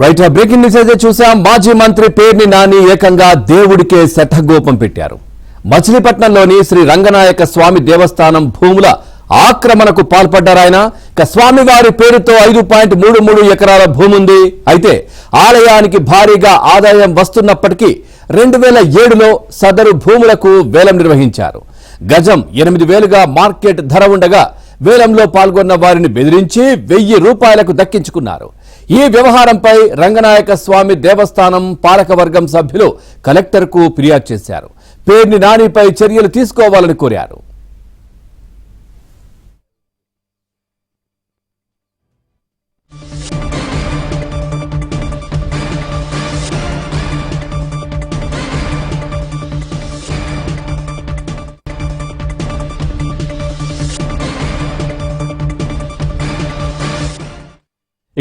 Right, breaking news అయితే చూసాం. మాజీ మంత్రి పేర్ని నాని ఏకంగా దేవుడికే శఠగోపం పెట్టారు. మచిలీపట్నంలోని శ్రీ రంగనాయక స్వామి దేవస్థానం భూముల ఆక్రమణకు పాల్పడ్డారాయన. స్వామివారి పేరుతో 5.33 ఎకరాల భూమి ఉంది. అయితే ఆలయానికి భారీగా ఆదాయం వస్తున్నప్పటికీ 2007లో సదరు భూములకు వేలం నిర్వహించారు. గజం 8,000గా మార్కెట్ ధర ఉండగా వేలంలో పాల్గొన్న వారిని బెదిరించి 1,000 రూపాయలకు దక్కించుకున్నారు. ఈ వ్యవహారంపై రంగనాయక స్వామి దేవస్థానం పాలకవర్గం సభ్యులు కలెక్టర్కు ఫిర్యాదు చేశారు. పేర్ని నానిపై చర్యలు తీసుకోవాలని కోరారు.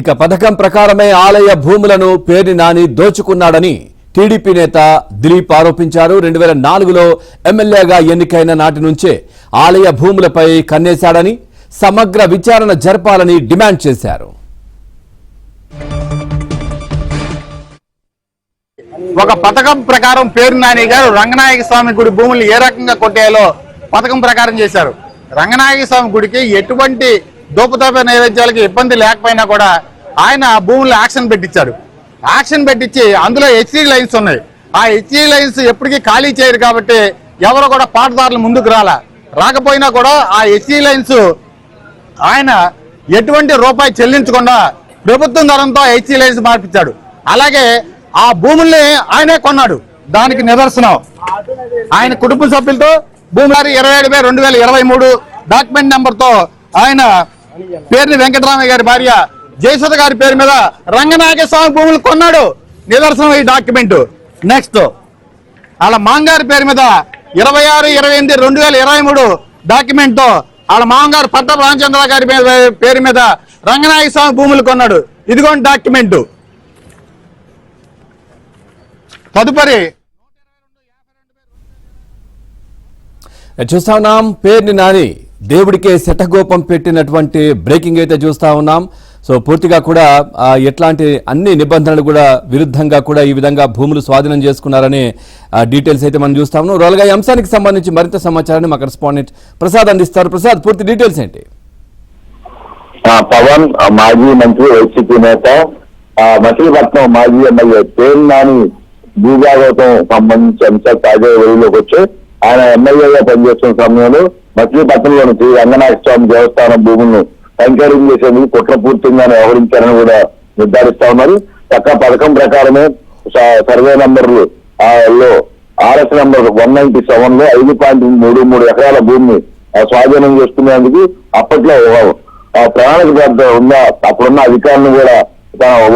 ఇక పథకం ప్రకారమే ఆలయ భూములను పేర్ని నాని దోచుకున్నాడని టీడీపీ నేత దిలీప్ ఆరోపించారు. 2004లో ఎమ్మెల్యేగా ఎన్నికైన నాటి నుంచే ఆలయ భూములపై కన్నేశాడని, సమగ్ర విచారణ జరపాలని డిమాండ్ చేశారు. ఒక పథకం ప్రకారం పేర్ని నాని గారు రంగనాయక స్వామి గుడి భూములు ఏ రకంగా కొట్టేయాలో పథకం ప్రకారం చేశారు. రంగనాయక స్వామి గుడికి ఎటువంటి దోపుతాప నైవేద్యాలకి ఇబ్బంది లేకపోయినా కూడా ఆయన భూములు యాక్షన్ పెట్టించాడు. యాక్షన్ పెట్టించి అందులో హెచ్డీ లైన్స్ ఉన్నాయి. ఆ హెచ్డీ లైన్స్ ఎప్పటికీ ఖాళీ చేయరు కాబట్టి ఎవరు కూడా పాటదారులు ముందుకు రాకపోయినా కూడా ఆ హెచ్డీ లైన్స్ ఆయన ఎటువంటి రూపాయి చెల్లించకుండా ప్రభుత్వం ధరంతో హెచ్డీ లైన్స్ మార్పించాడు. అలాగే ఆ భూముల్ని ఆయనే కొన్నాడు. దానికి నిదర్శనం ఆయన కుటుంబ సభ్యులతో భూమి 27/2023 డాక్యుమెంట్ నెంబర్తో ఆయన పేర్ని వెంకటరామయ్య గారి భార్య జయసుధ గారి పేరు మీద రంగనాయక స్వామి భూములు కొన్నాడు. నిదర్శనం ఈ డాక్యుమెంట్. నెక్స్ట్ వాళ్ళ మాంగారి పేరు మీద 26/28/2023 డాక్యుమెంట్ తో వాళ్ళ మాంగారు పట్ట రామచంద్ర గారి పేరు మీద రంగనాయక స్వామి భూములు కొన్నాడు. ఇదిగోండి డాక్యుమెంట్. తదుపరి చూస్తా ఉన్నాం. పేర్ని నాని దేవుడికే శఠగోపం పెట్టినటువంటి బ్రేకింగ్ అయితే చూస్తా ఉన్నాం. సో పూర్తిగా కూడా ఎట్లాంటి అన్ని నిబంధనలు కూడా విరుద్ధంగా కూడా ఈ విధంగా భూములు స్వాధీనం చేసుకున్నారనే డీటెయిల్స్ అయితే మనం చూస్తా ఉన్నాం. రోల్గా ఈ అంశానికి సంబంధించి మరింత సమాచారాన్ని మా కరెస్పాండెంట్ ప్రసాద్ అందిస్తారు. ప్రసాద్, పూర్తి డీటెయిల్స్ ఏంటి? పవన్ మాజీ మంత్రి, వైసీపీ నేత, మచిలీపట్నం మాజీ ఎమ్మెల్యే పేర్ని నాని భూభాగవతం సంబంధించి అంశాలు తాజా వెలుగులోకి వచ్చి ఆయన ఎమ్మెల్యేగా పనిచేస్తున్న సమయంలో మచిలీపట్నంలోని శ్రీ రంగనాయక స్వామి దేవస్థానం భూములను ఎంకరేజ్ చేసేందుకు కుట్రపూర్తిగా వ్యవహరించారని కూడా నిర్ధారిస్తా ఉన్నారు. చక్క పథకం ప్రకారమే సర్వే నంబర్లు ఆర్ఎస్ నంబర్ 197లో 5.33 ఎకరాల భూమిని స్వాధీనం చేసుకునేందుకు అప్పట్లో ప్రణాళిక ఉన్న అప్పుడున్న అధికారులను కూడా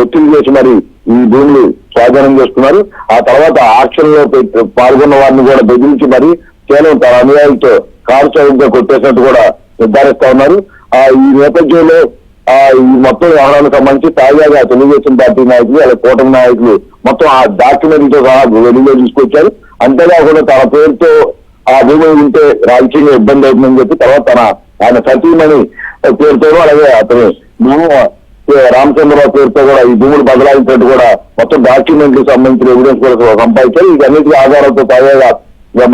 ఒత్తిడి చేసి మరి ఈ భూములు స్వాధీనం చేసుకున్నారు. ఆ తర్వాత ఆక్షన్ లో పాల్గొన్న వారిని కూడా బెదిరించి మరి కేవలం తన అనుయాయులతో కారు చౌకగా కొట్టేసినట్టు కూడా నిర్ధారిస్తా ఉన్నారు. ఈ నేపథ్యంలో ఈ మొత్తం వ్యవహారాలకు సంబంధించి తాజాగా తెలుగుదేశం పార్టీ నాయకులు అలాగే కూటమి నాయకులు మొత్తం ఆ డాక్యుమెంట్తో సహా వెలుగులో తీసుకొచ్చారు. అంతేకాకుండా తన పేరుతో ఆ భూమి ఉంటే రాజకీయంగా ఇబ్బంది అవుతుందని చెప్పి తర్వాత ఆయన సతీమణి పేరుతోనూ అలాగే అతని రామచంద్రరావు పేరుతో కూడా ఈ భూములు బదలాయించినట్టు కూడా మొత్తం డాక్యుమెంట్లకు సంబంధించిన ఎవిడెన్స్ కూడా సంపాదించారు. వీటన్నిటి ఆధారాలతో తాజాగా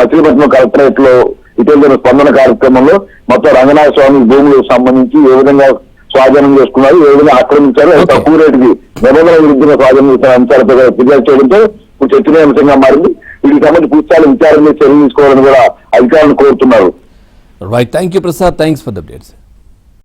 మచిలీపట్నం కలెక్టరేట్ లో ఇటీవల స్పందన కార్యక్రమంలో మొత్తం రంగనాథ స్వామి భూములకు సంబంధించి ఏ విధంగా స్వాధీనం చేసుకున్నారు, ఏ విధంగా ఆక్రమించారు, తక్కువ రేటుకి నిబంధనల విరుద్ధంగా స్వాధీనం చేసిన అంశాలపై ఫిర్యాదు చేయడంతో ఇప్పుడు చర్చనీయాంశంగా మారింది. వీటికి సంబంధించి పూర్తిగా విచారణ చర్యలు తీసుకోవాలని కూడా అధికారులను కోరుతున్నారు. Right, thank you Prasad, thanks for the updates.